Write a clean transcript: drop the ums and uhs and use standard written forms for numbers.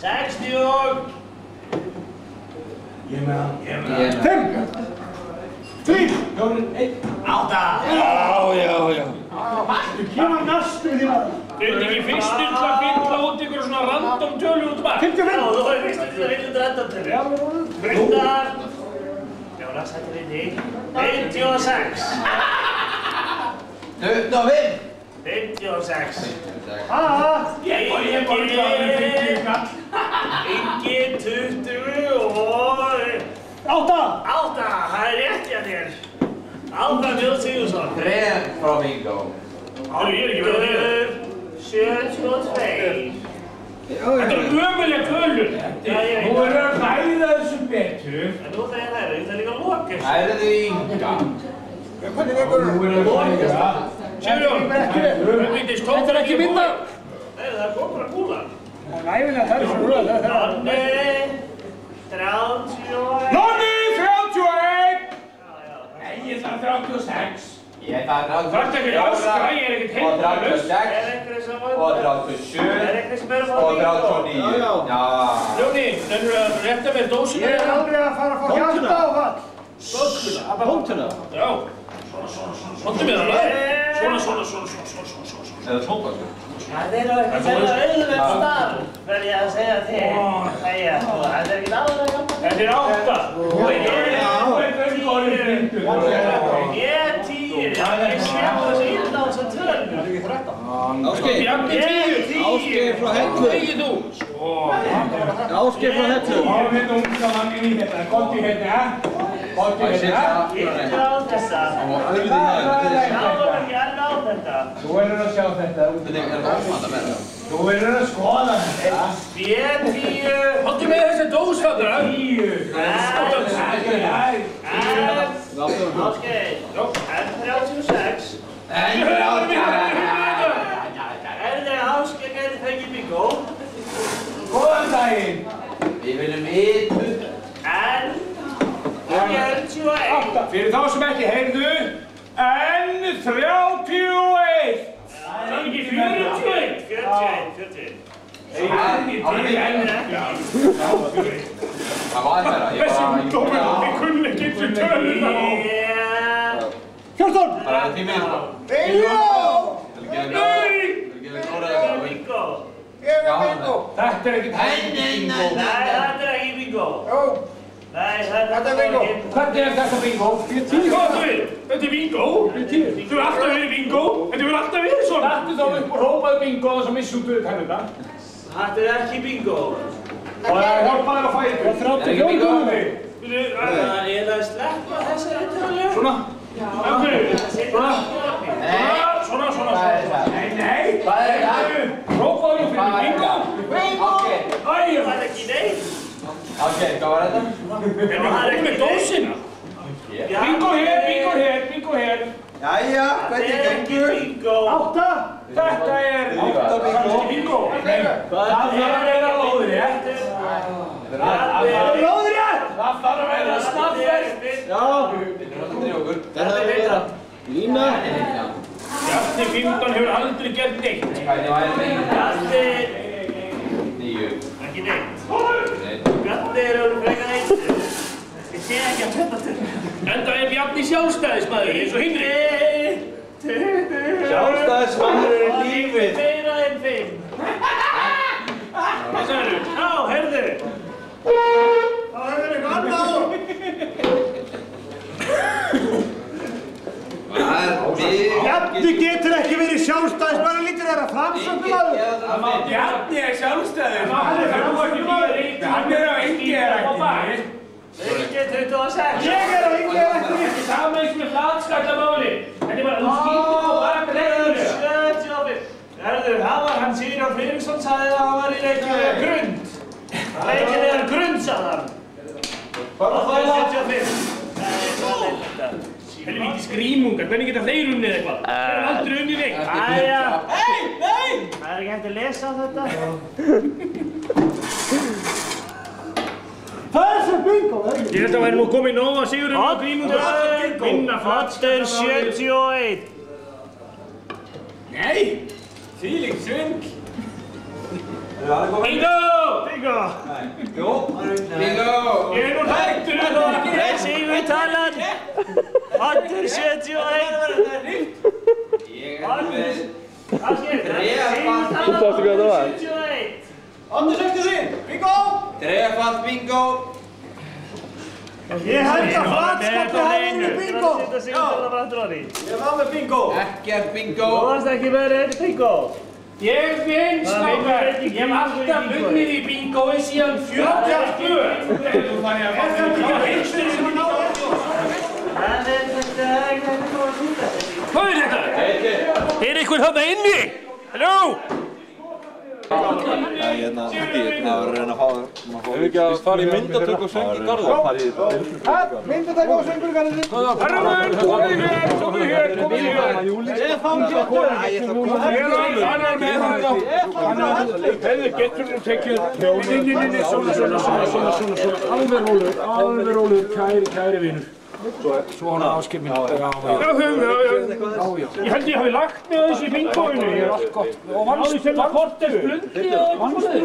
60. Ég með hann. 5 3 8. Já. Þú kemur næstu því maður. Þið ert ekki fyrstir til að fylla út ykkur svona random tölu út bak. 55. Já, þú er fyrstur til að fylla út random tölu. Hundar. Jónas, þetta er þig. 56. 56. Ég borði það með 50 skall. Ingi 20 og 8. 8, það er rétt hjá þér. Ármann Jón Sigurðsson. 3 frá bingo. Ég er ekki verið að þér. 72. Þetta er ömuleg tölur. Já, ég Þú veit. verður að hræða þessu betur. En nú þegar það er líka lokast. Hærðu Inga. Hvernig gengur Þú verður að hræða. Sigurjón, auðvitað tók Þetta er ekki minna. Nei, það kom bara kúlan. Næfilega það er svo röð. Nonni 31. Nonni 31! Já. Nei, ég þarf 36. Ég þarf Þarftu ekki að öskra, ég er ekkert og heildarlaus. 36 Er einhverju sem var og 37 Er einhverju sem er að fá og bingo? 39. Já. Ljóni, nennur að rétta mér dósina Ég er hérna? alveg að fara að fá hjarta á fall. Hóttuna? Já. Hóttu mér hana. Svona. Eða tónbaskur. Það er ekki sérlega auðvelt starf, verð ég að segja þig. Æja, þetta er ekki alveg að gamla. Þetta er 8. Ég 10, ég sleppa þessu illa á þessu tölum. Ásgeir. Bjarni 10. Ásgeir frá Hellu. Þegið þú. Ásgeir frá Hellu. Fáum þetta unga mannin í þetta. Gott í hérna. Gott í hérna. Hittu á þessa. Og auðvitað það. Sjáum ekki alveg á þetta. Þú verður að sjá þetta. Þetta er ómanda með það. Þú verður að skoða þetta. B10. Hóttu með þessi dós hérna. 10. Ásgeir. N36. Ásgeir gæti fengið bingo. Góðan daginn. Við viljum yttu. N41. Fyrir þá sem ekki heyrðu, N31. Það er ekki 41. 41. Það var þeirra. Þessi dómur, við kunnum ekki eins og tölur þá. 14. Bara því miður sko. Bingo. Bingo. Þetta er ekkert Nei, þetta er ekki bingo. Nei, þetta er bingo. Hvernig er þetta bingo? Hvað áttu við? Þetta er bingo? Þú hefur alltaf verið bingo, en þú hefur alltaf verið svona. Hættu þá upp og rópaðu bingo og þess að missa út við tennuna. Þetta er ekki bingo. Og það hjálpa þér að fæða ykkur. 34 góðum. Ég ætla að sleppa þessari tölu. Svona. Af hverju? Svona. Svona. Nei. Hvað er það? Rópaðu þér fyrir bingo. Ásgeir. Það er ekki neitt. Ásgeir, hvað var þetta? En við komum með dósina. Bingo hér. Jæja, Þetta er ekki bingo. 8. Þetta er bingo. Það þarf að vera lóðrétt. Lóðrétt. Það þarf að vera snabbverð. Já. Þetta er betra. Lína. Bjarni 15 hefur aldrei gert neitt. Hvernig var þetta? Bjarni, 9. ekki neitt. Bjarni er alveg frekar neitt. Ég sé ekki að þetta til. Enda er Bjarni sjálfstæðismæður eins og Hindri. Sjálfstæðismaður er lífið. Meira en 5. Hvað sagðirðu? Já, heyrðu. Það hefur eitthvað annað á. Bjarni getur ekki verið sjálfstæðismaður, lítur þeirra framsögnumaður. Bjarni er sjálfstæður. Hann er á engeðrættinni. Ingi 26. Ég er á yngiðrættinni. Sama eins með hlatskallamáli. Þetta er bara skýtur og bara bregður. 75. Herðu, það var hann Sigurjón Friðriksson sagði að hann var í leikinu grund. Leikinu er grund, sagði hann. Og það er 75. Helvíti skrýmungar, hvernig geta þeir unnið eitthvað? Þeir eru aldrei unnið neitt. Æja. Nei! Það er ekki hægt að lesa þetta. Það er sem bingo, ekki? Ég held að væri nú komið nóg að Sigurinn og grímundur vinna Oddur 71. Nei, þvílíkt svindl. Bingo! Bingo! Jú. Bingo. Ég nú hættur það. Sigur talan. Hattur 71. Ég með... Sigur Þrefalt. talan. 71. Áttu 63. Bingo! Þrefalt bingo. Ég held að flatskapti hafi verið bingo. Ég var með bingo. Ekkert bingo. Þú varst ekki verið bingo. Ég vinn, strákar. Ég hef alltaf vunnið í bingói síðan 42. Hvað er þetta? Er einhver þarna inni? Halló? Það var að reyna að fá það. Hefur ekki að fara í myndatöku og söng í garðin? Myndatöku og söngur í garðin. Herramun, komið hér. Ég fangi að koma. Annar með það. Hefðu getur nú tekið hljóðin. Svona. Alveg rólegur, kæri vinur. Svona áskip minn. Já. Ég held ég hafi lagt með þessu í bingóinu. Ég er allt gott. Og vannstu sem að kortest blundi og vannstu.